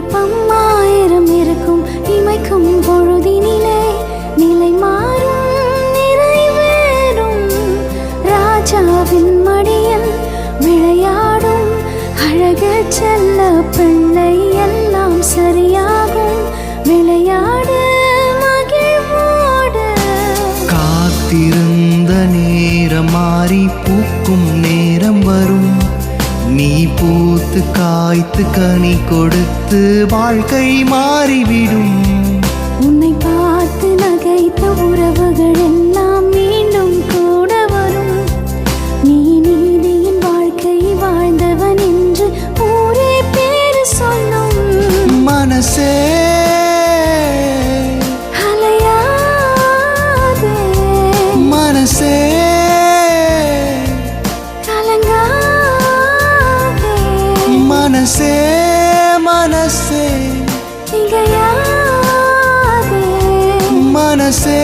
விருப்பம் ஆயிரம் இருக்கும் இமைக்கும் பொழுதினிலே நிலை மாறும் நிறைவேறும் ராஜாவின் மடியில் விளையாடும் அழகு செல்ல பிள்ளை எல்லாம் சரியாகும் விளையாடு மகிழ்வோடு காத்திருந்த நேரம் மாறி பூக்கும் நேரம் வரும் நீ பூத்து காய்த்து கனி கொடுத்து வாழ்க்கை மாறிவிடும் உன்னை பார்த்து நகைத்த உறவுகள் எல்லாம் மீண்டும் கூட வரும் நீ நீதியின் வாழ்க்கை வாழ்ந்தவன் என்று ஊரே பேரு சொல்லும் மனசே அலையாதே மனசே கலங்காதே மனசே மனசே திகையாதே மனசே